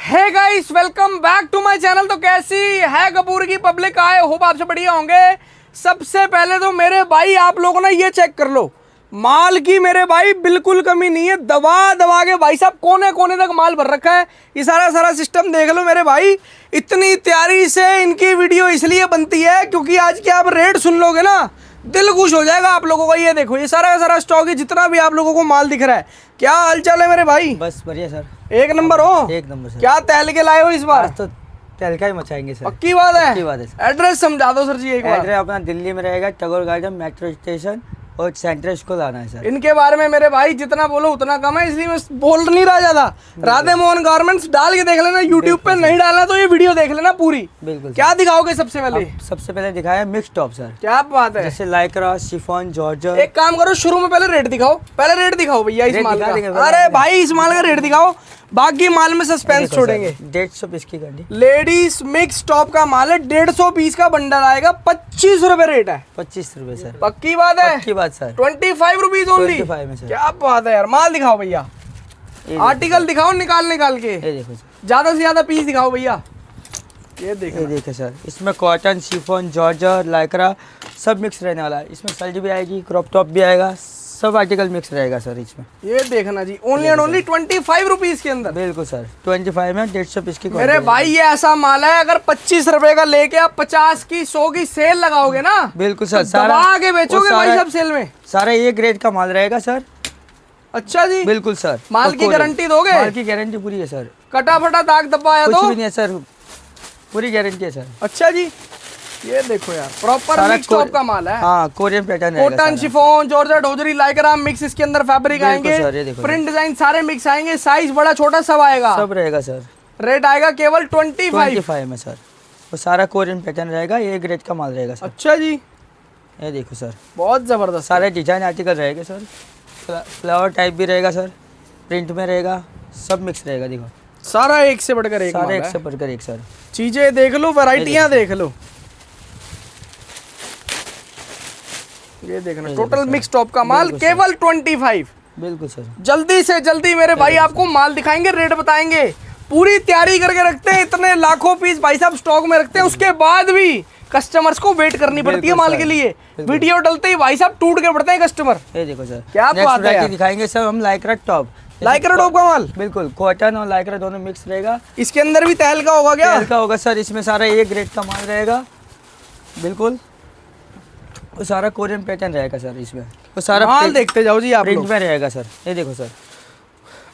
Hey guys, welcome back to my channel. तो कैसी है कपूर की पब्लिक? आए होप आपसे बढ़िया होंगे। सबसे पहले तो मेरे भाई आप लोगों ने ये चेक कर लो, माल की मेरे भाई बिल्कुल कमी नहीं है। दबा दबा के भाई साहब कोने कोने तक माल भर रखा है। ये सारा सिस्टम देख लो मेरे भाई। इतनी तैयारी से इनकी वीडियो इसलिए बनती है क्योंकि आज के आप रेट सुन लोगे ना, दिल खुश हो जाएगा आप लोगों का। ये देखो, ये सारा स्टॉक है, जितना भी आप लोगों को माल दिख रहा है। क्या हालचाल है मेरे भाई? बस बढ़िया सर, एक नंबर हो। एक नंबर सर। क्या तैल के लाए हो इस बार? आज तो तहलका ही मचाएंगे सर। पक्की बात है? पक्की बात है सर। एड्रेस समझा दो सर जी एक बार। एड्रेस अपना दिल्ली में रहेगा, टैगोर गार्डन, मेट्रो स्टेशन और सेंट्रल स्कूल आना है सर। इनके बारे में मेरे भाई जितना बोलो उतना कम है, इसलिए मैं बोल नहीं रहा ज्यादा। राधे मोहन गारमेंट्स डाल के देख लेना यूट्यूब पे, नहीं डालना तो ये वीडियो देख लेना पूरी। बिल्कुल। क्या दिखाओगे सबसे पहले? सबसे पहले दिखाया मिक्स टॉप सर। क्या बात है? जैसे लाइक्रा, शिफॉन, जॉर्जेट। एक काम करो, शुरू में पहले रेट दिखाओ। पहले रेट दिखाओ भैया इस रेट माल दिखा देंगे का। भैया। अरे भाई इस माल का रेट दिखाओ, बाकी माल में सस्पेंस छोड़ेंगे। 150 पीस की गंडी, लेडीज मिक्स टॉप का माल है, 150 पीस का बंडल आएगा, 25 रुपए रेट है। 25 रुपए सर। पक्की बात है? पक्की बात सर। 25 rupees only. 25 में सर। क्या बात है यार। माल दिखाओ भैया, आर्टिकल दिखाओ निकाल के। ये देखो सर, ज्यादा से ज्यादा पीस दिखाओ भैया। ये देखो, ये देखो सर। इसमें कॉटन, शिफॉन, जॉर्जेट, लाइक्रा सब मिक्स रहने वाला है। इसमें शर्ट भी आएगी, क्रॉप टॉप भी आएगा, सब आर्टिकल मिक्स रहेगा सर इसमें। ये देखना जी, ओनली एंड ओनली 25 रुपीज के अंदर। बिल्कुल सर, 25 में 150 पीस की। मेरे भाई ये ऐसा माल है, अगर 25 रुपए का लेके आप 50 की 100 की सेल लगाओगे ना, बिल्कुल सर। तो दबा आगे बेचोगे भाई साहब सेल में। सारा ये ग्रेड का माल रहेगा सर। अच्छा जी, बिल्कुल सर। माल की गारंटी दोगे? माल की गारंटी पूरी है सर। कटा फटा दाग धब्बा आया कुछ तो भी नहीं है सर, पूरी गारंटी है सर। अच्छा जी, ये देखो यार, प्रॉपर मिक्स टॉप का माल है। हाँ, कोरियन पैटर्न है। Cotton, chiffon, georgette, hosiery, Lycra mix इसके अंदर फैब्रिक आएंगे, सर, ये देखो प्रिंट डिजाइन सारे मिक्स आएंगे, साइज बड़ा छोटा सब आएगा, सब रहेगा सर। रेट आएगा केवल 25 में सर। वो सारा कोरियन पैटर्न रहेगा, ये ग्रेड का माल रहेगा सर। अच्छा जी, ये देखो सर, बहुत जबरदस्त। सारे डिजाइन आर्टिकल रहेंगे सर। फ्लावर टाइप भी रहेगा सर, प्रिंट में रहेगा, सब मिक्स रहेगा। देखो सारा एक से बढ़कर एक, सारा एक से बढ़कर एक सर। चीजें देख लो, वैरायटियां देख लो। ये देखना, टोटल मिक्स टॉप का माल केवल 25। बिल्कुल सर। जल्दी से जल्दी मेरे भाई आपको माल दिखाएंगे, रेट बताएंगे। पूरी तैयारी करके रखते हैं, इतने लाखों पीस भाई साहब स्टॉक में रखते हैं, उसके बाद भी कस्टमर्स को वेट करनी पड़ती है माल के लिए। वीडियो डलते ही भाई साहब टूट के पड़ते हैं कस्टमर। ये देखो सर, क्या बात है यार। दिखाएंगे सर हम लाइक्रा टॉप। लाइक्रा टॉप का माल बिल्कुल, कॉटन और लाइक्रा दोनों मिक्स रहेगा। इसके अंदर भी तहल का होगा क्या? तहल का होगा सर। इसमें सारा एक ग्रेड का माल रहेगा। बिल्कुल, वो सारा कोरियन पैटर्न रहेगा सर। इसमें वो सारा माल देखते जाओ जी आप प्रिंट लोग, में रहेगा सर। ये देखो सर,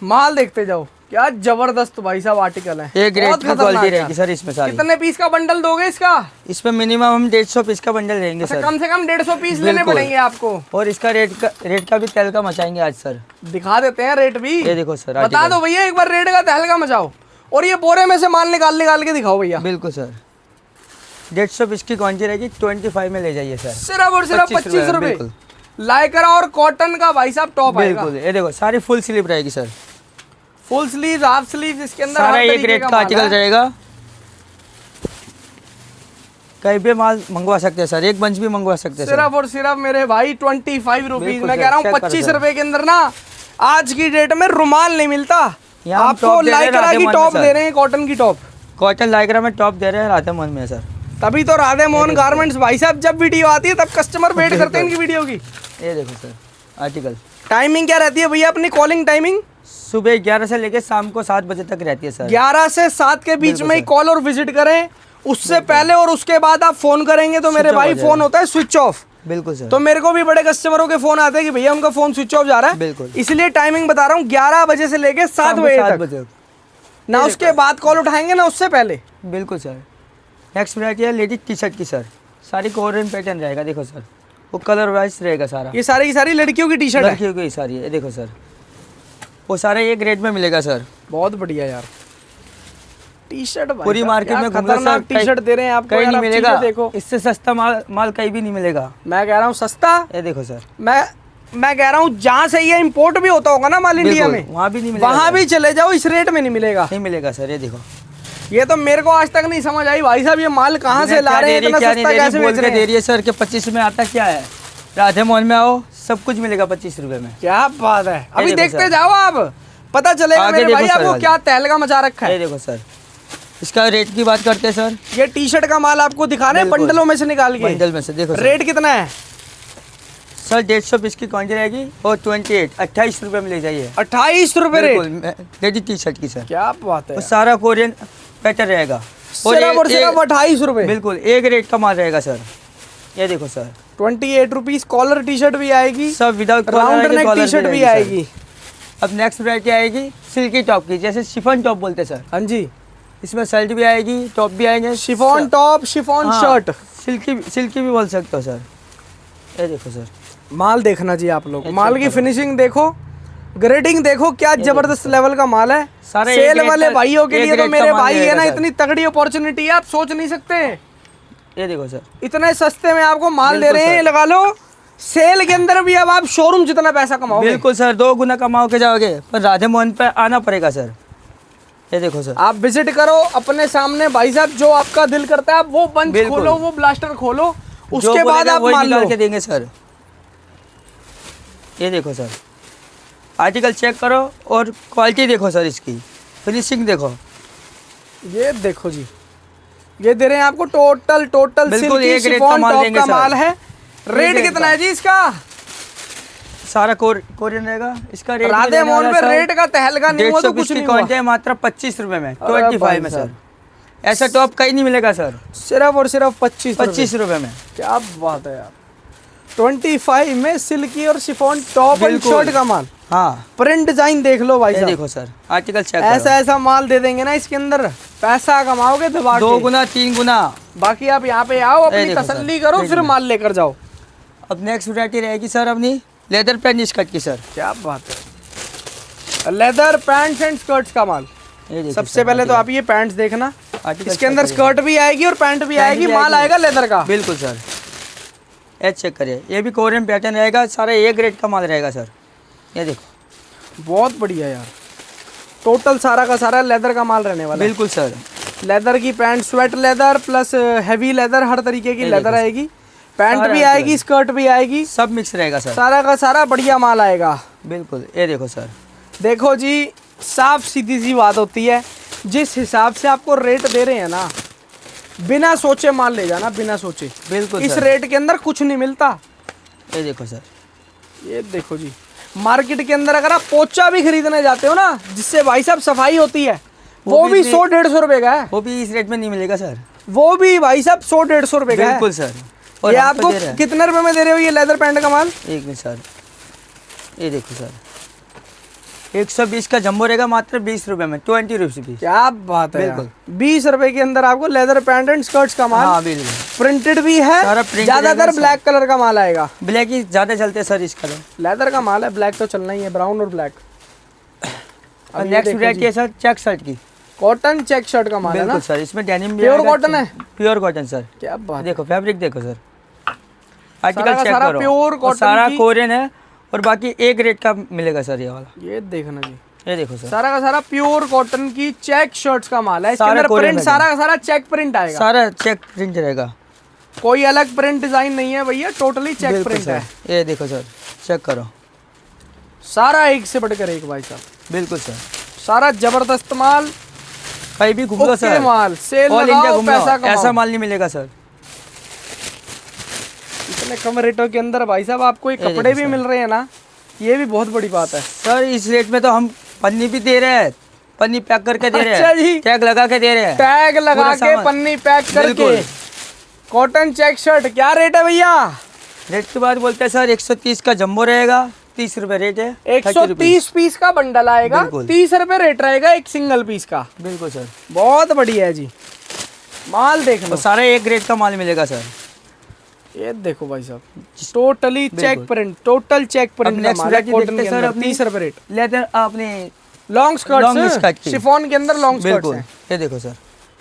माल देखते जाओ। क्या जबरदस्त भाई साहब आर्टिकल है, एक ग्रेड की क्वालिटी रहेगी सर इसमें सारी। कितने पीस का बंडल दोगे इसका? इसमें मिनिमम हम 150 पीस का बंडल रहेंगे सर। कम से कम 150 पीस लेने पड़ेंगे आपको। और इसका रेट का भी तहल का मचाएंगे आज सर। दिखा देते हैं रेट भी। ये देखो सर, बता दो भैया एक बार रेट का तहल का मचाओ। और ये बोरे में से माल निकाल के दिखाओ भैया। बिल्कुल सर, 150 पीस की क्वांटिटी रहेगी, 25 में ले जाइए सर। सिर्फ और सिर्फ 25 रुपए। लाइक्रा और कॉटन का भाई साहब टॉप आएगा। बिल्कुल, ये देखो सारी फुल स्लीव रहेगी sir. Full sleeve, half sleeve, इसके अंदर सारा एक रेट का आर्टिकल रहेगा। कहीं भी माल मंगवा सकते हैं सर, एक बंच भी मंगवा सकते हैं। सिर्फ और सिर्फ मेरे भाई 25 रुपीज। मैं कह रहा हूँ 25 रुपए के अंदर ना आज की डेट में रुमाल नहीं मिलता। आपको लाइक्रा की टॉप दे रहे हैं, कॉटन की टॉप। कॉटन लाइक्रा में टॉप दे रहे हैं राधे मोहन में सर। तभी तो राधे मोहन गारमेंट्स भाई साहब जब वीडियो आती है तब कस्टमर वेट करते हैं इनकी वीडियो की। ये देखो सर आर्टिकल। टाइमिंग क्या रहती है भैया अपनी कॉलिंग टाइमिंग? सुबह 11 से लेकर शाम को 7 बजे तक रहती है सर। 11 से 7 के बीच में ही कॉल और विजिट करें। उससे पहले और उसके बाद आप फोन करेंगे तो मेरे भाई फोन होता है स्विच ऑफ। बिल्कुल सर। तो मेरे को भी बड़े कस्टमरों के फोन आते हैं कि भैया उनका फोन स्विच ऑफ जा रहा है। बिल्कुल, इसलिए टाइमिंग बता रहा हूँ, 11 बजे से लेके 7 बजे तक। ना उसके बाद कॉल उठाएंगे ना उससे पहले। बिल्कुल सर। नेक्स्ट वैरायटी है लेडीज टी शर्ट की सर। सारी कोरियन पैटर्न रहेगा। देखो सर, वो कलर वाइज रहेगा सारा। ये सारी की सारी लड़कियों की टी शर्ट है। लड़कियों की सारी है। देखो सर, वो सारा एक रेट में मिलेगा सर। बहुत बढ़िया यार टी शर्ट। पूरी मार्केट में खतरनाक टी शर्ट दे रहे हैं आपको, कहीं नहीं मिलेगा। देखो इससे सस्ता माल कहीं भी नहीं मिलेगा। मैं कह रहा हूँ सस्ता। ये देखो सर, मैं कह रहा हूँ जहाँ से ये इंपोर्ट भी होता होगा ना माल इंडिया में, वहाँ भी नहीं मिलेगा। वहाँ भी चले जाओ, इस रेट में नहीं मिलेगा। नहीं मिलेगा सर। ये देखो, ये तो मेरे को आज तक नहीं समझ आई भाई साहब, ये माल कहाँ से ला रहे हैं, इतना सस्ता कैसे बेच रहे हैं? दे रही है सर कि 25 में आता क्या है। राधे मोहन में आओ, सब कुछ मिलेगा 25 रुपए में। क्या बात है। अभी देखते जाओ आप, पता चलेगा आगे मेरे देखो भाई सर, आपको आगे। क्या तहलका मचा रखा ये है। देखो सर, इसका रेट की बात करते हैं सर। ये टी शर्ट का माल आपको दिखा रहे हैं बिल्कुल। बंडलों में से निकाल के। बंडल में से देखो सर। रेट कितना है? सर 150 पीस की क्वांटिटी रहेगी और 28 रुपये में ले जाइए। 28 रुपए रेट। बिल्कुल रेडी टी शर्ट की सर। क्या बात है और यार। सारा कोरियन पैटर्न रहेगा सिर्फ और सिर्फ 28 रुपए। बिल्कुल एक रेट का माल रहेगा सर। ये देखो sir, 28 rupees. Collar T shirt भी आएगी, सब without round neck T shirt भी आएगी। अब नेक्स्ट वैरायटी आएगी सिल्की टॉप की, जैसे शिफॉन टॉप बोलते हैं सर। हाँ जी, इसमें शर्ट भी आएगी, टॉप भी आएंगे, शिफॉन टॉप, शिफॉन हाँ, शर्ट। सिल्की भी बोल सकते हो सर। ये देखो सर, माल देखना जी आप लोग, ये माल चेक की करो। फिनिशिंग देखो, ग्रेडिंग देखो, क्या जबरदस्त लेवल का माल है। सारा एक सेल रेट वाले का- भाइयों के एक लिए तो रेट का मेरे माल भाई है रहेगा ना, सर। इतनी तगड़ी अपॉर्चुनिटी है आप सोच नहीं सकते। ये देखो सर, इतने सस्ते में आपको माल दे बिल्कुल रहे हैं, सर। लगा लो सेल के अंदर भी अब आप शोरूम जितना पैसा कमाओगे। बिल्कुल सर 2 गुना कमाओ के जाओगे, पर राधे मोहन पे आना पड़ेगा सर। ये देखो सर, आप विजिट करो अपने सामने भाई साहब, जो आपका दिल करता है आप वो बंच बिल्कुल। खोलो, वो ब्लास्टर खोलो, जो उसके बाद बोलेगा आप वही मान निकाल लो। के देंगे सर। ये देखो सर, आर्टिकल चेक करो और क्वालिटी देखो सर, इसकी फिनिशिंग देखो। ये देखो जी, ये दे रहे हैं आपको टोटल बिल्कुल सिल्की एक रेट का शिफॉन माल टॉप देंगे का सर। माल है। रेट रेट कितना का। है जी इसका? सारा कोरियन रहेगा। इसका रेट राधे मोहन पे रेट का तहलका नहीं हुआ तो कुछ नहीं हुआ। क्वांटिटी मात्र 25 रुपए में, अरे 25 भाई में सर। साहब। ऐसा टॉप कहीं नहीं मिलेगा सर, सिर्फ और सिर्फ 25 रुपए में। क्या बात है यार। 25 में सिल्की और शिफॉन टॉप एंड बिल्कुल। शर्ट का माल। हाँ प्रिंट डिजाइन देख लो भाई ये साहब, देखो सर, आर्टिकल चेक ऐसा ऐसा माल दे देंगे ना इसके अंदर, पैसा कमाओगे दबा करो। 2 के। गुना 3 गुना। बाकी आप यहाँ पे आओ, अपनी देखो सर, तसल्ली करो, ये फिर देखो। माल लेकर जाओ। अब नेक्स्ट वैरायटी रहेगी सर अपनी लेदर पैंट स्कर्ट की सर। क्या बात है, लेदर पैंट्स एंड स्कर्ट्स का माल। ये देखिए सबसे सर, पहले तो आप ये पैंट्स देखना, आर्टिकल इसके चेक अंदर करिए। स्कर्ट भी आएगी और पैंट भी पैंट आएगी, भी माल आएगी। आएगा लेदर का। बिल्कुल सर, ये चेक करिए, ये भी कोरियन पैटर्न रहेगा, सारा एक रेट का माल रहेगा सर। ये देखो बहुत बढ़िया यार, टोटल सारा का सारा लेदर का माल रहने वाला है। बिल्कुल सर। लेदर की pant, sweat leather plus heavy leather, हर तरीके की ये लेदर देखो। आएगी, पैंट सारा भी आएगा। आएगी, स्कर्ट भी आएगी, सब मिक्स रहेगा सर। सारा का सारा बढ़िया माल आएगा। बिल्कुल ये देखो सर, देखो जी, साफ सीधी सी बात होती है, जिस हिसाब से आपको रेट दे रहे हैं ना, बिना सोचे माल ले जाना, बिना सोचे। बिल्कुल इस सर। रेट के अंदर कुछ नहीं मिलता। ये देखो सर, ये देखो जी, मार्केट के अंदर अगर आप पोचा भी खरीदने जाते हो ना, जिससे भाई साहब सफाई होती है, वो भी इतने- 100-150 रुपए का है। वो भी इस रेट में नहीं मिलेगा सर। वो भी भाई साहब 100-150 रुपए का है। बिल्कुल सर। ये हम आपको तो दे रहे हैं। कितने रुपए में दे रहे हो ये लेदर पैंट का माल? एक मिनट सर, ये देखो सर, 120 का जम्बो रहेगा मात्र 20 रुपए में, 20 रुपीज। क्या बात है बिल्कुल। 20 रुपए के अंदर आपको लेदर पैंट एंड स्कर्ट्स का माल, हाँ बिल्कुल। प्रिंटेड भी है, सारा printed ज्यादातर रहेगा, ब्लैक कलर का माल आएगा। ब्लैक ही ज़्यादा चलते हैं सर इस कलर। लेदर का माल है, ब्लैक तो चलना ही है, ब्राउन और ब्लैक। और नेक्स्ट वैरायटी है सर चेक शर्ट की। कॉटन चेक शर्ट का माल है ना, बिल्कुल सर, इसमें डेनिम भी Pure आएगा। cotton है? Pure cotton sir. क्या बात है। देखो फैब्रिक देखो सर, सारा आर्टिकल का चेक सारा करो। pure और cotton सारा की- कोरियन है और बाकी एक रेट का मिलेगा सर ये वाला। ये देखना जी, ये देखो सर, सारा का सारा प्योर कॉटन की चेक शर्ट्स का माल है। इसके सारा अंदर कोरियन प्रिंट, है। सारा का सारा चेक प्रिंट आएगा, सारा चेक प्रिंट रहेगा। कोई अलग प्रिंट डिजाइन नहीं है भैया, टोटली चेक बिल्कुल प्रिंट सर, है। ये देखो सर, चेक करो। सारा एक से बढ़कर एक भाई साहब, बिल्कुल सर, सारा जबरदस्त माल, कहीं भी घूम लो ओके सर, माल, सेल ऑल इंडिया लगाओ, घूम लो, पैसा कमाओ। ऐसा माल नहीं मिलेगा सर। इतने कम रेटों के अंदर भाई साहब आपको ये ये कपड़े देखो भी सर। मिल रहे हैं ना, ये भी बहुत बड़ी बात है। सर इस रेट में तो हम पन्नी भी दे रहे हैं, पन्नी पैक करके दे रहे अच्छा हैं, जी। टैग लगा के दे रहे हैं। टैग लगा पूरा के, सामान। पन्नी पैक करके, बिल्कुल। कॉटन चेक शर्ट क्या रेट है भैया? रेट की बात बोलते हैं सर, 130 का जम्बो रहेगा, 30 रुपए रेट है। 130 पीस का बंडल आएगा, बिल्कुल। 30 रुपए रेट रहेगा एक सिंगल पीस का। बिल्कुल सर, बहुत बढ़िया है जी, माल देख लो। और सारा एक रेट का माल मिलेगा सर। ये देखो भाई साहब, टोटली चेक बिल्कुल। प्रिंट, टोटल चेक प्रिंट का next माल है variety कॉटन देखते के हैं सर अंदर, अपनी। 30 रुपए रेट। लेदर आपने लॉन्ग Long skirt स्कर्ट, की। शिफॉन के अंदर लॉन्ग स्कर्ट्स बिल्कुल, हैं। ये देखो सर,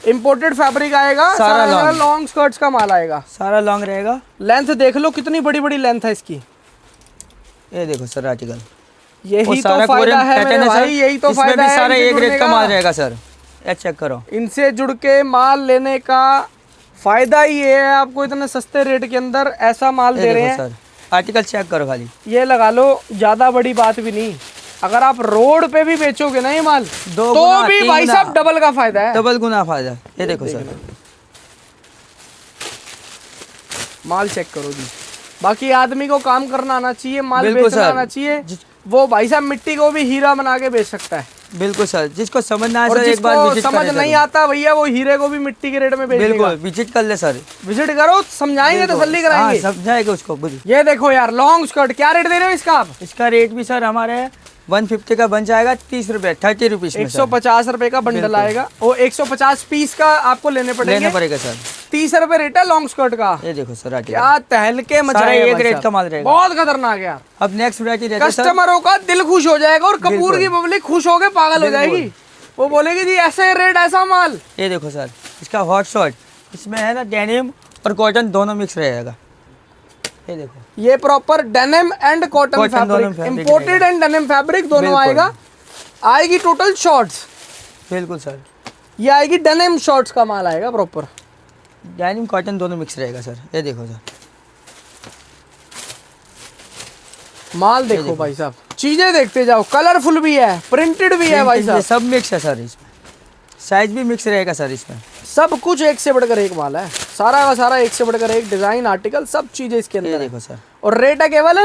इंपोर्टेड फैब्रिक आएगा, सारा सारा long। लॉन्ग स्कर्ट्स का माल आएगा। सारा लॉन्ग रहेगा। लेंथ देख लो कितनी बड़ी बड़ी लेंथ है इसकी। ये देखो सर आर्टिकल, यही तो फायदा है मेरे भाई, यही तो फायदा है सारा इनसे एक रेट जुड़ने का माल रहेगा सर। ये चेक करो। इनसे जुड़ के माल लेने का फायदा ही ये है, आपको इतने सस्ते रेट के अंदर ऐसा माल ये दे रहे देखो हैं। सर, आर्टिकल चेक करो खाली। ये लगा लो, ज्यादा बड़ी बात भी नहीं, अगर आप रोड पे भी बेचोगे ना ये माल दो तो गुना, भी तीन भाई गुना। साहब डबल का फायदा है। डबल गुना फायदा। ये देखो सर, माल चेक करो जी। बाकी आदमी को काम करना आना चाहिए, माल बिल्कुल बेचना सर। आना चाहिए। वो भाई साहब मिट्टी को भी हीरा बना के बेच सकता है। बिल्कुल सर, जिसको समझना है और सर एक बार जिसको विजिट समझ करें नहीं जरूर। आता भैया वो हीरे को भी मिट्टी के रेट में बेच बिल्कुल देगा। विजिट कर ले सर। विजिट करो, समझाएंगे, तसल्ली कराएंगे। हाँ, समझाएगा उसको बुरी। ये देखो यार लॉन्ग स्कर्ट, क्या रेट दे रहे हो इसका आप? इसका रेट भी सर हमारे 150 का बन जाएगा, 30 रुपये 30 रुपीज में सर। 150 रुपए का बंडल बिल्कुल। आएगा और 150 पीस का आपको लेने पड़ेंगे। लेना पड़ेगा सर। 30 रुपए रेट है लॉन्ग स्कर्ट का। ये देखो सर आर्टिकल। क्या तहलके सारा मचाए एक भाई रेट साहब। का माल रहेगा। बहुत खतरनाक है यार। अब नेक्स्ट वैरायटी रहती है सर। कस्टमरों का दिल खुश हो जाएगा और कपूर बिल्कुल। की पब्लिक खुश होकर पागल हो बिल्कुल। जाएगी। वो बोलेगी जी ऐसे रेट ऐसा माल। ये देखो सर, इसका हॉट शॉट, इसमें है ना डेनिम और कॉटन दोनों मिक्स रहेगा। ये देखो, ये proper denim and cotton Cotton दोनों fabric, fabric imported and denim fabric दोनों बिल्कुल। आएगा। आएगी टोटल शॉर्ट्स, बिल्कुल सर। ये आएगी डेनिम शॉर्ट्स का माल आएगा प्रॉपर। डेनिम कॉटन दोनों मिक्स रहेगा सर। ये देखो सर, माल देखो भाई साहब, चीजें देखते जाओ, कलरफुल भी है, प्रिंटेड भी है भाई ये साहब, सब मिक्स है सर। इसमें साइज भी मिक्स रहेगा सर। इसमें सब कुछ एक से बढ़कर एक माल है, सारा का सारा एक से बढ़कर एक डिजाइन, आर्टिकल, सब चीजें इसके ये अंदर है। देखो सर, और रेट है केवल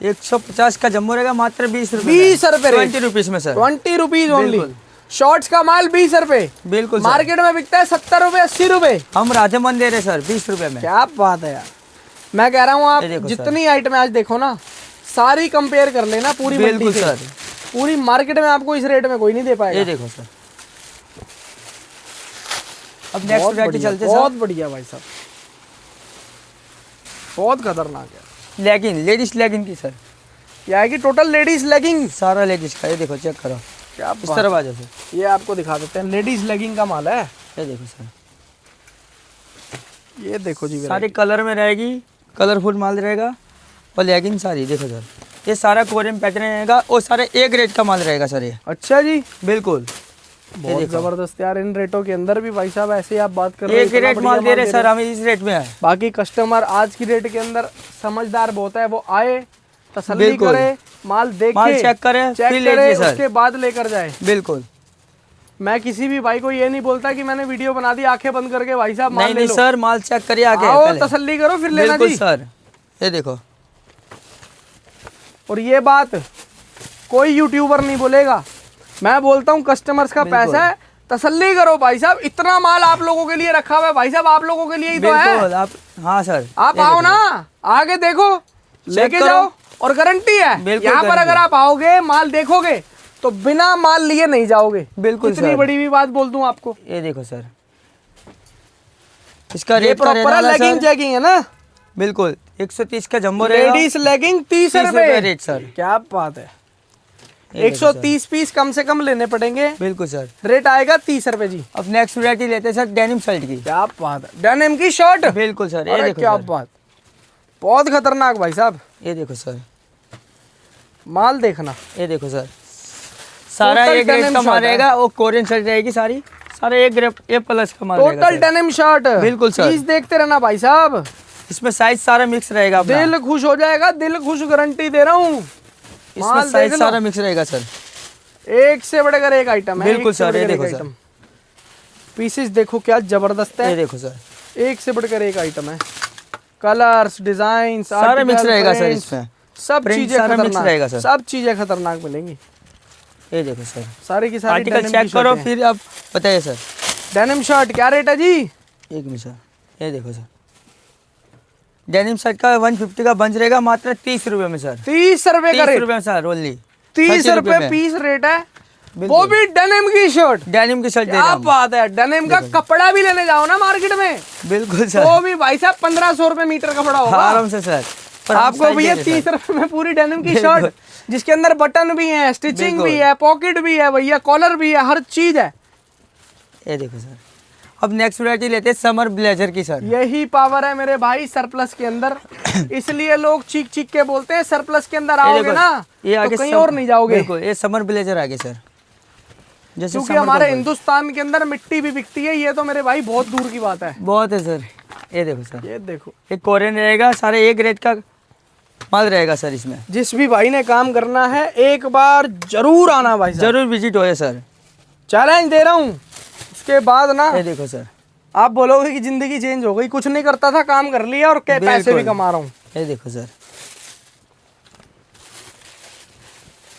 150 का जम्बो रहेगा, मात्र 20 रुपये। 20 रुपए रेट। 20 रुपीज में सर। 20 rupees only. बिल्कुल। शॉर्ट्स का माल 20 रुपए। बिल्कुल सर। मार्केट में बिकता है 70 रुपए, 80 रुपए। हम राधेमन दे रहे सर 20 रुपये में। क्या बात है यार। मैं कह रहा हूँ आप ये देखो जितनी आइटम आज देखो ना, सारी कंपेयर कर लेना पूरी मंडी बिल्कुल से। सर। पूरी मार्केट में आपको इस रेट में कोई नहीं दे पाएगा। ये देखो सर, अब नेक्स्ट बहुत वैरायटी बढ़िया, चलते बहुत सर। बढ़िया भाई साहब, बहुत खतरनाक है। लेगिंग, लेडीज लेगिंग की सर। ये आएगी टोटल लेडीज लेगिंग। सारा लेडीज का। ये देखो, चेक करो, क्या इस बात तरफ है। आ जाओ सर। ये आपको दिखा देते हैं, लेडीज लेगिंग का माल है। ये देखो सर, ये देखो जी सारे कलर में रहेगी, कलरफुल माल रहेगा। और लेगिंग सारी देखो सर, ये सारा कोरियन पैटर्न रहेगा और सारे एक रेट का माल रहेगा सर। ये अच्छा जी, बिल्कुल बहुत देखो। जबरदस्त यार। इन रेटों के अंदर भी भाई साहब ऐसे ही आप बात कर रहे हो, एक इतना रेट बढ़िया माल दे रहे दे सर, हमें इस रेट में है। बाकी कस्टमर आज की रेट के अंदर समझदार बहुत है, वो आए, तसल्ली बिल्कुल। करे, माल देखे, माल चेक करे, चेक फिर करे, लीजिए सर। उसके बाद लेकर जाए। बिल्कुल। मैं किसी भी भाई को ये नहीं बोलता कि मैंने वीडियो बना दी आंखें बंद करके भाई साहब माल नहीं ले नहीं लो। सर, माल चेक करिए आगे आओ, पहले। तसल्ली करो फिर लेना बिल्कुल जी। सर। ये देखो, और ये बात कोई यूट्यूबर नहीं बोलेगा, मैं बोलता हूँ कस्टमर्स का बिल्कुल। पैसा है, तसल्ली करो भाई साहब। इतना माल आप लोगों के लिए रखा हुआ है भाई साहब, आप लोगों के लिए ही तो है। बिल्कुल आप, हाँ सर, आप ये आओ देखो। ना, आगे देखो, लेके करो। जाओं, और गारंटी है बिल्कुल यहाँ पर गारंटी। अगर आप आओगे माल देखोगे तो बिना माल लिए नहीं जाओगे। बिल्कुल इतनी सर। बड़ी भी बात बोल दूं आपको। ये देखो सर, इसका ये रेट का प्रॉपर रहने वाला लेगिंग सर। जैगिंग है ना, बिल्कुल 130 का जम्बो रहेगा। लेडीज लेगिंग 30 30 रुपए रुपए रेट सर। क्या बात है। ये देखो सर। 130 पीस कम से कम लेने पड़ेंगे, बिल्कुल सर। रेट आएगा 30 रुपए जी। अब नेक्स्ट वैरायटी लेते हैं सर, डेनिम शर्ट की। क्या बात है, डेनिम की शर्ट। बिल्कुल सर, ये अरे देखो क्या सर। बात, बहुत खतरनाक भाई साहब। ये देखो सर, माल देखना, ये देखो सर, सारा Total एक रेट denim का माल shirt है। रहेगा और कोरियन शर्ट रहेगी सारी, सारा एक ग्रेप ए प्लस का माल रहेगा टोटल सर। Denim shirt. बिल्कुल सर। पीस देखते रहना भाई साहब, इसमें साइज सारा मिक्स रहेगा अपना। दिल खुश हो जाएगा, दिल खुश, गारंटी दे रहा हूँ। इसमें माल साइज देख लो, सारा मिक्स रहेगा सर। एक से बढ़कर एक आइटम है। बिल्कुल एक से सर, ये बढ़कर देखो एक सर। आइटम। पीसेस देखो क्या जबरदस्त ये है, देखो सर, एक से बढ़कर एक आइटम है। कलर्स, डिजाइन, सारा मिक्स रहेगा सर इसमें। सब Print चीजें सारा mix खतरनाक, रहेगा सर। सब चीजें खतरनाक मिलेंगी। ये देखो सर, सारी की सारी आर्टिकल चेक करो फिर आप बताइए सर। डेनिम शर्ट क्या रेट है जी? एक मिनट सर, ये देखो सर, डेनिम शर्ट का 150 का बंच रहेगा, मात्र 30 रुपये में सर। 30 रुपए का 30 रेट, रुपये में सर ओनली। 30 रुपए में। पीस रेट है, बिल्कुल। वो भी डेनिम की शर्ट। डेनिम की शर्ट दे रहे क्या हैं हम। बात है, डेनिम का कपड़ा भी लेने जाओ ना मार्केट में बिल्कुल सर, तो भी भाई साहब 1500 रुपए मीटर कपड़ा होगा आराम से सर। पर हम आपको size भैया। दे रहे हैं 30 रुपए में पूरी डेनिम की बिल्कुल। शर्ट, जिसके अंदर बटन भी है, स्टिचिंग बिल्कुल। भी है, पॉकेट भी है भैया, कॉलर भी है, हर चीज है। सर। ये देखो सर, अब नेक्स्ट वैरायटी लेते हैं समर ब्लेजर की सर। यही पावर है मेरे भाई सरप्लस के अंदर, इसलिए लोग चीख चीख के बोलते हैं सरप्लस के अंदर ये आओगे देखो, ना ये आगे तो कहीं सम- और नहीं जाओगे, बिल्कुल, ये समर ब्लेजर आगे सर। जैसे क्योंकि summer हमारे का- हिंदुस्तान के अंदर मिट्टी भी बिकती है, ये तो मेरे भाई बहुत दूर की बात है। बहुत है सर। ये देखो सर, ये देखो, एक कोरियन रहेगा, सारे एक रेट का माल रहेगा सर इसमें। जिस भी भाई ने काम करना है एक बार जरूर आना भाई साहब, जरूर विजिट हो सर। चैलेंज दे रहा हूँ। उसके बाद ना ये देखो सर, आप बोलोगे कि जिंदगी चेंज हो गई, कुछ नहीं करता था काम कर लिया और पैसे भी बिल्कुल। कमा रहा हूँ। ये देखो सर,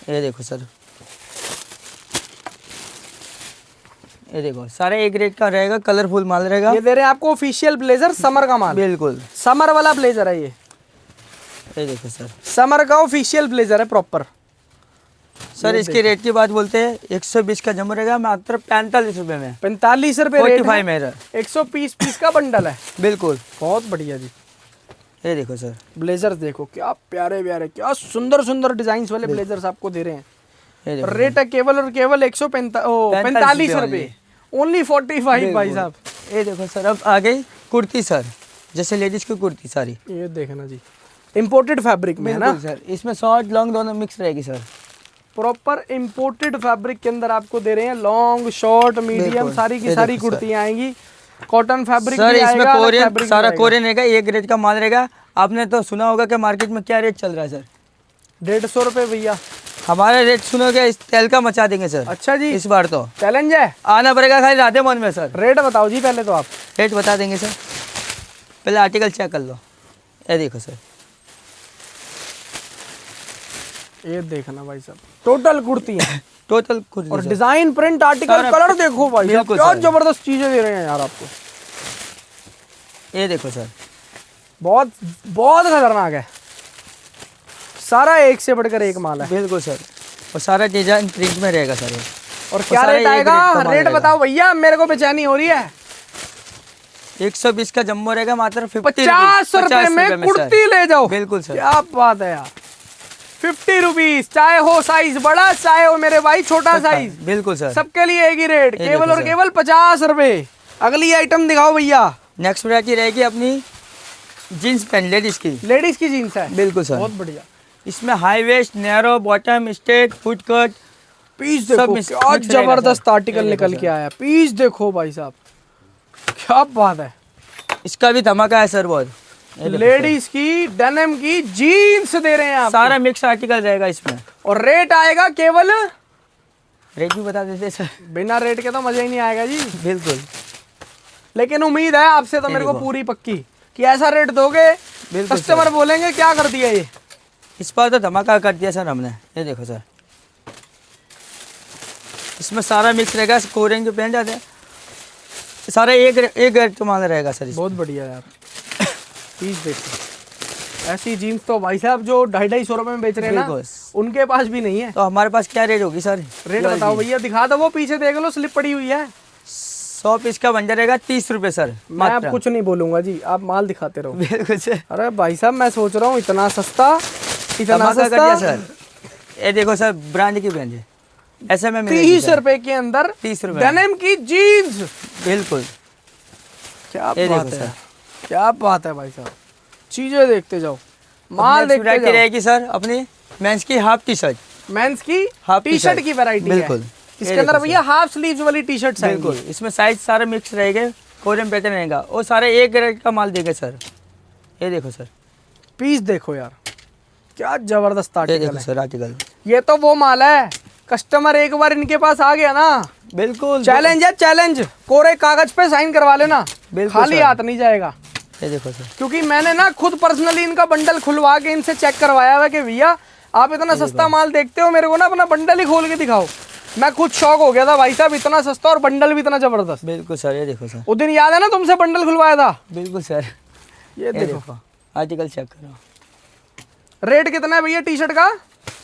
ये देखो सर, ये देखो सारे एक रेट का रहेगा, कलरफुल माल रहेगा। ये दे रहे हैं आपको ऑफिशियल ब्लेजर, समर का माल, बिल्कुल। समर वाला ब्लेजर है ये देखो सर, समर का ऑफिशियल ब्लेजर है प्रॉपर। सर इसके रेट की बात बोलते हैं 120 का जम रहेगा मात्र 45 रुपए में। 45 रुपए रेट 45 है, मेरा। 120 पीस का बंडल है। बिल्कुल। बहुत बढ़िया जी। ये देखो सर, ब्लेजर देखो क्या प्यारे प्यारे, क्या सुंदर सुंदर डिजाइन वाले ब्लेजर्स आपको दे रहे हैं। ये देखो रेट है केवल और केवल 145 रुपए, ओनली 45 भाई साहब। ये देखो सर, अब आ गई कुर्ती सर, जैसे लेडीज की कुर्ती सारी। ये देखना जी, इम्पोर्टेड फैब्रिक में है ना सर, इसमें शॉर्ट लॉन्ग दोनों मिक्स रहेगी सर। प्रॉपर इम्पोर्टेड फैब्रिक के अंदर आपको दे रहे हैं, लॉन्ग शॉर्ट मीडियम बिल्कुल। सारी की ये सारी देखो सर। कुर्तियां आएंगी। कॉटन फैब्रिक सर भी इसमें आएगा, अलग कोरियन, fabric भी सारा आएगा। कोरियन रहेगा, एक रेट का माल रहेगा। आपने तो सुना होगा कि मार्केट में क्या रेट चल रहा है सर। 150 रुपए भैया। हमारा रेट सुनोगे इस तेल का मचा देंगे सर। अच्छा जी, इस बार तो चैलेंज है, आना पड़ेगा खाली राधे मन में सर। रेट बताओ जी पहले तो आप। रेट बता देंगे सर, पहले आर्टिकल चेक कर लो। ये देखो सर, ये देखना भाई साहब, टोटल कुर्ती है टोटल कुर्ती और सर। डिजाइन प्रिंट आर्टिकल सारा- कलर देखो भाई साहब, बिल्कुल क्या सर। जबरदस्त चीजें दे रहे हैं यार आपको। ये देखो सर, बहुत बहुत खतरनाक है, सारा एक से बढ़कर एक माल है। बिल्कुल सर, और सारा डिजाइन प्रिंट में रहेगा सर। और क्या सारा रेट एक आएगा, रेट का माल रेट रहेगा। बताओ भैया, मेरे को बेचैनी हो रही है। 120 का जम्बो रहेगा मात्र 50 रुपए में कुर्ती ले जाओ। बिल्कुल सर। क्या बात है यार, 50 रुपीज, चाहे हो साइज बड़ा चाहे हो मेरे भाई छोटा साइज, बिल्कुल सर। सबके लिए एक ही रेट, ये केवल देखो और सर। केवल 50 रुपए। अगली आइटम दिखाओ भैया। नेक्स्ट वैरायटी रहेगी अपनी जीन्स पैंट लेडीज की। लेडीज की जीन्स है, बिल्कुल सर। बहुत बढ़िया। इसमें high waist, narrow bottom, straight, foot cut, piece सब देखो मिक्स- क्या मिक्स रहेगा जबरदस्त सर। आर्टिकल ये देखो निकल सर। के आया। पीस देखो भाई साहब, क्या बात है। इसका भी धमाका है सर बहुत। ये देखो लेडीज की डेनिम की जीन्स दे रहे हैं सर, आप, सारा मिक्स आर्टिकल रहेगा इसमें। और रेट आएगा केवल, रेट भी बता देते सर। बिना रेट के तो मजा ही नहीं आएगा जी। बिल्कुल। लेकिन उम्मीद है आपसे तो ये मेरे को देखो। पूरी पक्की कि ऐसा रेट दोगे, बिल्कुल कस्टमर बोलेंगे क्या कर दिया ये। इस बार तो धमाका कर दिया सर हमने। ये देखो सर, इसमें सारा मिक्स रहेगा, कोरियन के पेंट आते हैं सारा एक रेट का माल रहेगा सर इसमें। बहुत बढ़िया यार, पीस देखो। ऐसी जीन्स तो भाई साहब जो 250-250 रुपए में बेच रहे हैं ना, बिल्कुल। उनके पास भी नहीं है। तो हमारे पास क्या रेट होगी सर? रेट बताओ भैया, दिखा दो, वो पीछे देख लो, स्लिप पड़ी हुई है। 100 पीस का बंडल रहेगा 30 रुपए सर। मैं अब मात्र। कुछ नहीं बोलूंगा जी, आप माल दिखाते रहो। बिल्कुल सर, अरे भाई साहब मैं सोच रहा हूँ इतना सस्ता, इतना धमाका कर दिया सस्ता। सर। ये देखो सर, ब्रांड की पेंट है, ऐसे में मिलेगी 30 सर। रुपए के अंदर 30 रुपए। डेनिम की जीन्स, बिल्कुल। क्या ये बात देखो है, सर। क्या बात है भाई साहब। चीजें देखते जाओ, माल Next देखते variety जाओ। रहेगी सर अपनी मेंस की हाफ टी शर्ट। मेंस की हाफ टी शर्ट टी-शर्ट। की वैरायटी है। बिल्कुल। इसके ये अंदर देखो भैया हाफ स्लीव्स वाली टी शर्ट बिल्कुल, इसमें साइज सारे मिक्स रहेंगे, कोरियन पैटर्न रहेगा, और सारे एक रेट का माल देंगे सर। ये देखो सर, पीस देखो यार, क्या जबरदस्त ये आर्टिकल देखो है। Sir article. ये तो वो माल है, कस्टमर एक बार इनके पास आ गया ना, बिल्कुल चैलेंज है चैलेंज, कोरे कागज पे साइन करवा लेना, बिल्कुल खाली सर। हाथ नहीं जाएगा। ये देखो सर, क्योंकि मैंने ना खुद पर्सनली इनका बंडल खुलवा के इनसे चेक करवाया हुआ कि भैया आप इतना सस्ता माल देखते हो, मेरे को ना अपना बंडल ही खोल के दिखाओ। मैं खुद शॉक हो गया था भाई साहब, इतना सस्ता और बंडल भी इतना जबरदस्त। बिल्कुल सर। ये देखो सर, उस दिन याद है ना तुमसे बंडल खुलवाया था। बिल्कुल सर। ये ये देखो, देखो आर्टिकल चेक करो। रेट कितना है भैया टी शर्ट का?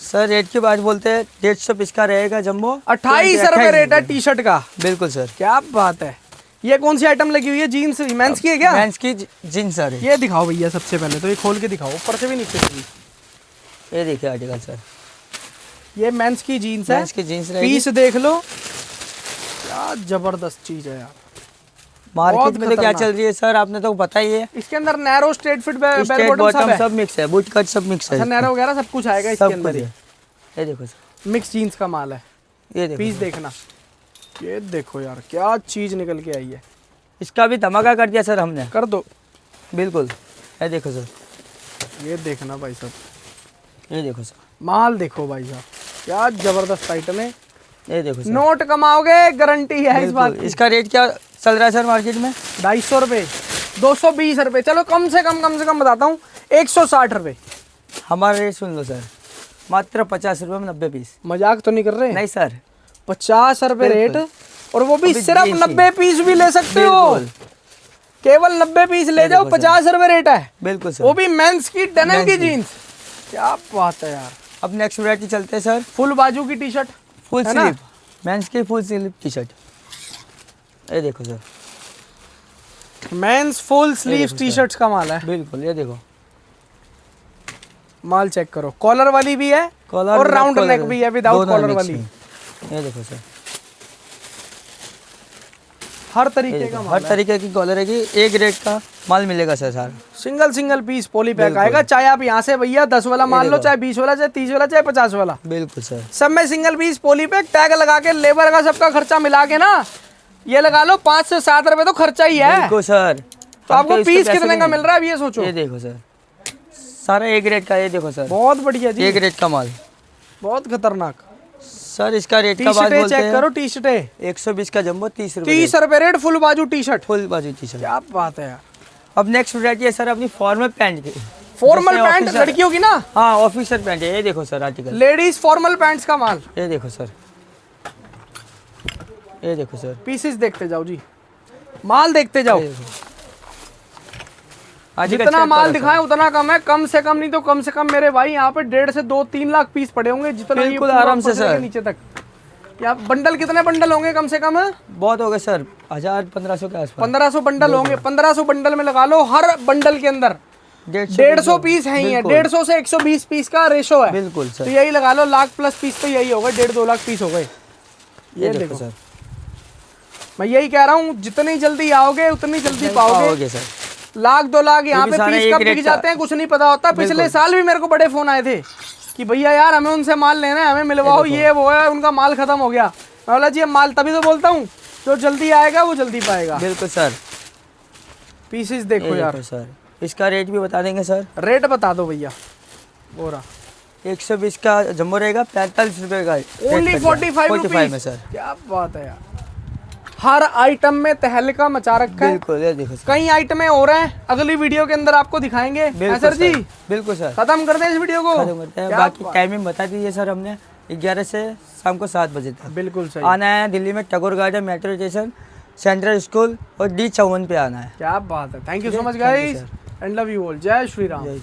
सर रेट की बात बोलते हैं 150 पीस का रहेगा जम्बो, 28 रुपए रेट है टी शर्ट का। बिल्कुल सर। क्या बात है। ये कौन सी आइटम लगी हुई है, जीन्स मेंस की है क्या? मेंस की जीन्स सर है। ये दिखाओ भैया, सबसे पहले तो ये खोल के दिखाओ, ऊपर से भी नीचे से भी। ये देखिए आर्टिकल सर, ये मेंस की जीन्स है, मेंस की जीन्स रहेगी। पीस देख लो, क्या जबरदस्त चीज है यार। मार्केट में तो क्या खतरनाक। चल रही है सर, आपने तो पता ही है। इसके अंदर narrow straight fit bell straight bottom सब बॉटम है। सब मिक्स है, बूट कट सब मिक्स है। अच्छा, नैरो वगैरह सब कुछ आएगा इसके सब अंदर कुछ ही। है। ये देखो सर, मिक्स जीन्स का माल है, ये देखो पीस सर। देखना। ये देखो यार, क्या चीज निकल के आई है। इसका भी धमाका कर दिया सर हमने। कर दो, बिल्कुल। ये देखो सर, ये देखना भाई साहब, ये देखो सर, माल देखो भाई साहब, क्या जबरदस्त आइटम है। ये देखो सर, नोट कमाओगे, गारंटी है इस बात बिल्कुल। की। इसका रेट क्या चल रहा है सर मार्केट में? 250 रुपये, 220 रुपये, चलो कम से कम बताता हूँ, 160 रुपये। हमारा रेट सुन लो सर, मात्र 50 रुपये में 90 पीस। मजाक तो नहीं कर रहे? नहीं सर, 50 रुपये रेट, और वो भी अभी सिर्फ देसी। 90 पीस भी ले सकते हो, बिल्कुल केवल 90 पीस ले जाओ, देखो सर। 50 रुपये रेट है, बिल्कुल सर। वो भी मेंस की डेनिम मेंस की की। जीन्स। क्या बात है यार। अब नेक्स्ट वैरायटी चलते हैं सर, फुल बाजू की टी शर्ट, फुल है ना? स्लीव, मेंस की फुल स्लीव टी शर्ट। ये देखो सर, मेंस फुल स्लीव देखो टी सर। शर्ट्स का माल है। बिल्कुल। ये देखो, माल चेक करो, कॉलर वाली भी है कॉलर और विदाउट राउंड कॉलर नेक भी है, विदाउट दोनों कॉलर मिक्स वाली। में। ये देखो सर, हर ये तरीके देखो, का हर माल है। तरीके की कॉलर है कि एक रेट का माल मिलेगा सर सारा। सिंगल पीस पॉली पैक बिल्कुल। आएगा, चाहे आप यहाँ से भैया 10 वाला मान लो, देखो। चाहे 20 वाला, चाहे 30 वाला, चाहे 50 वाला, बिल्कुल सर, सब में single piece poly pack, tag लगा के लेबर का सबका खर्चा मिला के ना, ये लगा लो 5 से 7 रुपए तो खर्चा ही है। बिल्कुल सर। तो हम आपको इसको पीस पैसे कितने का नहीं- मिल रहा है अब ये सोचो। ये देखो सर, सारा एक रेट का। ये देखो सर, बहुत बढ़िया जी, एक रेट का माल। बहुत खतरनाक। सर इसका रेट टी का बात शर्टें बोलते चेक हैं, करो, टी शर्टें 120 का जम्बो 30 रुपये 30 रुपए रेट, फुल बाजू टी शर्ट। फुल बाजू टी शर्ट। क्या बात है यार। अब नेक्स्ट वैरायटी है सर अपनी फॉर्मल पैंट की। फॉर्मल जैसे पैंट ऑफिसर- लड़कियों की ना, हाँ ऑफिसर पैंट है। ये देखो sir article, ladies formal pants का माल। ये देखो सर, ये देखो सर, पीसेस देखते जाओ जी, माल देखते जाओ, ये देखो। आर्टिकल जितना चेक माल करो दिखाएं सर। उतना कम है, कम से कम नहीं तो कम से कम मेरे भाई यहाँ पे 1.5 से 2-3 लाख पीस पड़े होंगे, जितना ये बिल्कुल पूरा आराम से ऊपर के सर। नीचे तक। या बंडल कितने बंडल होंगे कम से कम? बहुत हो गए सर, 1000-1500 के आसपास। 1500 बंडल होंगे, 1500 बंडल में लगा लो, हर बंडल के अंदर 150 पीस है ही है, 150 से 120 पीस का रेशो है। बिल्कुल तो सर। यही लगा लो, लाख प्लस पीस तो यही होगा, 1.5-2 लाख पीस हो गए। ये देखो देखो सर, मैं यही कह रहा हूँ, जितनी जल्दी आओगे उतनी जल्दी पाओगे। पाओगे सर। लाख 2 लाख यहाँ क्योंकि पे सारे पीस एक कब रेट बिक का- जाते हैं कुछ नहीं पता होता। पिछले बिल्कुल। साल भी मेरे को बड़े फोन आए थे कि भैया यार हमें उनसे माल लेना है, हमें मिलवाओ, ये वो है, उनका माल खत्म हो गया। मैं बोला जी अब माल तभी तो बोलता हूँ, जो जल्दी आएगा वो जल्दी पाएगा। बिल्कुल सर। पीसेस देखो ये यार, देखो सर, इसका रेट भी बता देंगे सर। रेट बता दो भैया। बोरा 120 का जम्बो रहेगा, 45 रुपये का ओनली 45 45 में रुपीस। सर। क्या बात है यार, हर आइटम में तहलका मचा रखा है। बिल्कुल। ये देखो सर, कई आइटमें हो रहे हैं, अगली वीडियो के अंदर आपको दिखाएंगे। बिल्कुल सर जी बिल्कुल सर, खत्म कर दें इस वीडियो को। खत्म करते हैं। क्या बाकी बात- टाइमिंग बता दीजिए सर हमने, 11 से शाम को 7 बजे तक बिल्कुल सही। आना है। दिल्ली में Tagore garden, metro station, central school और D54 पे आना है। क्या बात है। Thank you so much Thank you, guys and love you all. जय श्री राम। जय